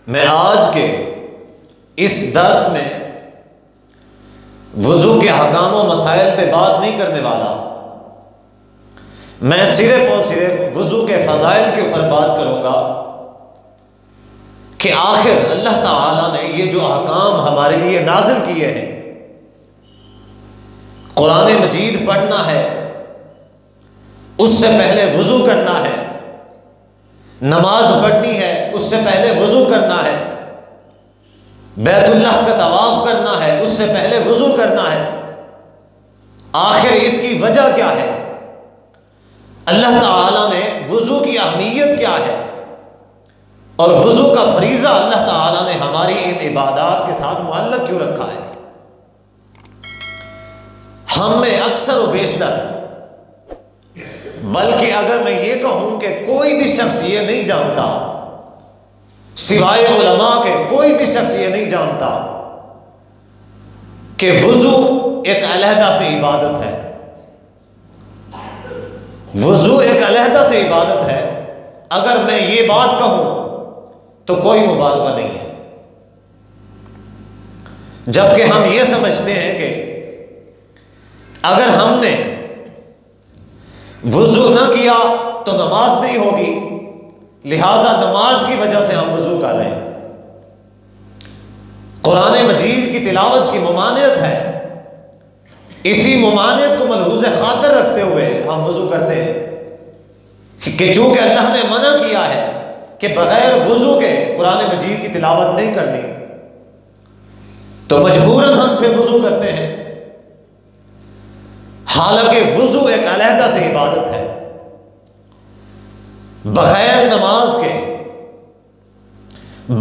میں آج کے اس درس میں وضو کے احکام و مسائل پہ بات نہیں کرنے والا، میں صرف اور صرف وضو کے فضائل کے اوپر بات کروں گا کہ آخر اللہ تعالیٰ نے یہ جو احکام ہمارے لیے نازل کیے ہیں، قرآن مجید پڑھنا ہے، اس سے پہلے وضو کرنا ہے، نماز پڑھنی ہے اس سے پہلے وضو کرنا ہے، بیت اللہ کا طواف کرنا ہے اس سے پہلے وضو کرنا ہے، آخر اس کی وجہ کیا ہے؟ اللہ تعالیٰ نے وضو کی اہمیت کیا ہے اور وضو کا فریضہ اللہ تعالیٰ نے ہماری ان عبادات کے ساتھ معلق کیوں رکھا ہے؟ ہم میں اکثر و بیشتر، بلکہ اگر میں یہ کہوں کہ کوئی بھی شخص یہ نہیں جانتا سوائے علماء کے، کوئی بھی شخص یہ نہیں جانتا کہ وضو ایک علیحدہ سے عبادت ہے، وضو ایک علیحدہ سے عبادت ہے۔ اگر میں یہ بات کہوں تو کوئی مبالغہ نہیں ہے، جبکہ ہم یہ سمجھتے ہیں کہ اگر ہم نے وضو نہ کیا تو نماز نہیں ہوگی، لہذا نماز کی وجہ سے ہم وضو کر رہے ہیں، قرآن مجید کی تلاوت کی ممانعت ہے، اسی ممانعت کو ملحوظ خاطر رکھتے ہوئے ہم وضو کرتے ہیں کہ چونکہ اللہ نے منع کیا ہے کہ بغیر وضو کے قرآن مجید کی تلاوت نہیں کرنی، تو مجبوراً ہم پھر وضو کرتے ہیں، حالانکہ وضو ایک علیحدہ سے عبادت ہے۔ بغیر نماز کے،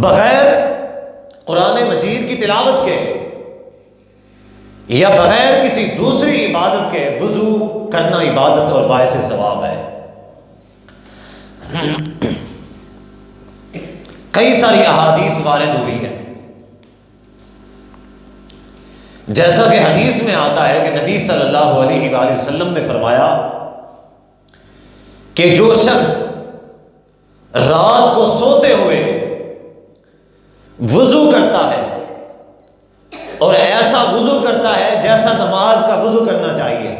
بغیر قرآن مجید کی تلاوت کے یا بغیر کسی دوسری عبادت کے وضو کرنا عبادت اور باعث ثواب ہے۔ کئی ساری احادیث وارد ہوئی ہیں، جیسا کہ حدیث میں آتا ہے کہ نبی صلی اللہ علیہ وآلہ وسلم نے فرمایا کہ جو شخص رات کو سوتے ہوئے وضو کرتا ہے اور ایسا وضو کرتا ہے جیسا نماز کا وضو کرنا چاہیے،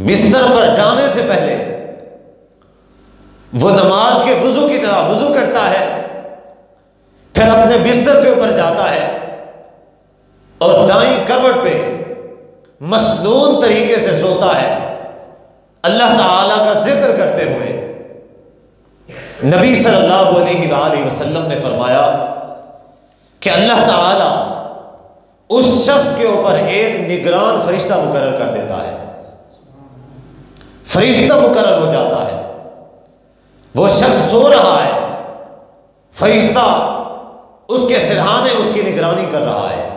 بستر پر جانے سے پہلے وہ نماز کے وضو کی طرح وضو کرتا ہے، پھر اپنے بستر کے اوپر جاتا ہے اور دائیں کروٹ پہ مسنون طریقے سے سوتا ہے، اللہ تعالیٰ کا ذکر کرتے ہوئے۔ نبی صلی اللہ علیہ وآلہ وسلم نے فرمایا کہ اللہ تعالیٰ اس شخص کے اوپر ایک نگران فرشتہ مقرر کر دیتا ہے، فرشتہ مقرر ہو جاتا ہے، وہ شخص سو رہا ہے، فرشتہ اس کے سرہانے اس کی نگرانی کر رہا ہے۔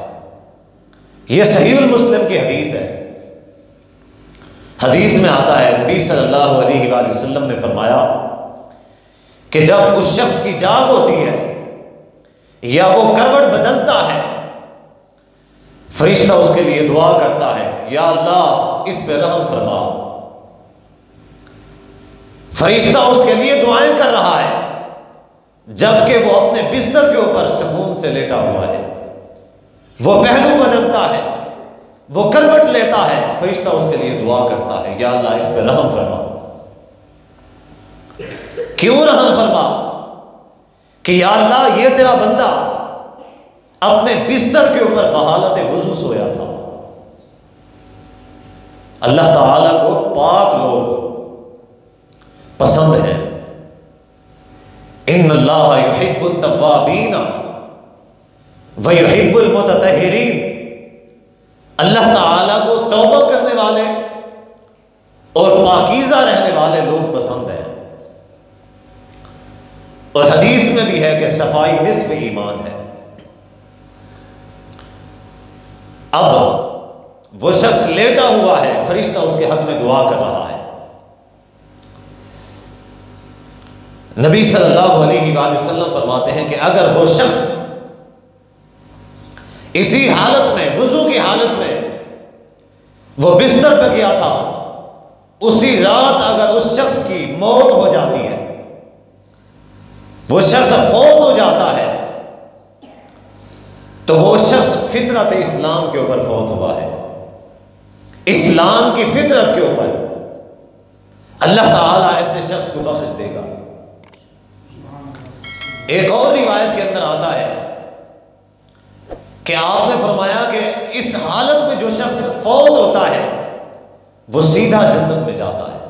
یہ صحیح المسلم کی حدیث ہے۔ حدیث میں آتا ہے نبی صلی اللہ علیہ وآلہ وسلم نے فرمایا کہ جب اس شخص کی جاگ ہوتی ہے یا وہ کروٹ بدلتا ہے، فرشتہ اس کے لیے دعا کرتا ہے، یا اللہ اس پہ رحم فرما۔ فرشتہ اس کے لیے دعائیں کر رہا ہے جبکہ وہ اپنے بستر کے اوپر سکون سے لیٹا ہوا ہے، وہ پہلو بدلتا ہے، وہ کروٹ لیتا ہے، فرشتہ اس کے لیے دعا کرتا ہے، یا اللہ اس پہ رحم فرما۔ کیوں رحم فرما؟ کہ یا اللہ یہ تیرا بندہ اپنے بستر کے اوپر بحالت وضو سویا تھا۔ اللہ تعالیٰ کو پاک لوگ پسند ہیں۔ ان اللہ یحب التوابین ویحب المتطہرین، اللہ تعالیٰ کو توبہ کرنے والے اور پاکیزہ رہنے والے لوگ پسند ہیں، اور حدیث میں بھی ہے کہ صفائی نصف ایمان ہے۔ اب وہ شخص لیٹا ہوا ہے، فرشتہ اس کے حق میں دعا کر رہا ہے۔ نبی صلی اللہ علیہ وآلہ وسلم فرماتے ہیں کہ اگر وہ شخص اسی حالت میں، وضو کی حالت میں وہ بستر پہ گیا تھا، اسی رات اگر اس شخص کی موت ہو جاتی ہے وہ شخص فوت ہو جاتا ہے تو وہ شخص فطرت اسلام کے اوپر فوت ہوا ہے، اسلام کی فطرت کے اوپر۔ اللہ تعالیٰ ایسے شخص کو بخش دے گا۔ ایک اور روایت کے اندر آتا ہے کہ آپ نے فرمایا کہ اس حالت میں جو شخص فوت ہوتا ہے وہ سیدھا جنت میں جاتا ہے۔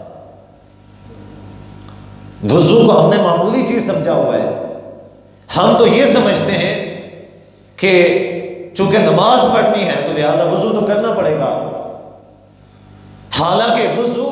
وضو کو ہم نے معمولی چیز سمجھا ہوا ہے، ہم تو یہ سمجھتے ہیں کہ چونکہ نماز پڑھنی ہے تو لہٰذا وضو تو کرنا پڑے گا، حالانکہ وضو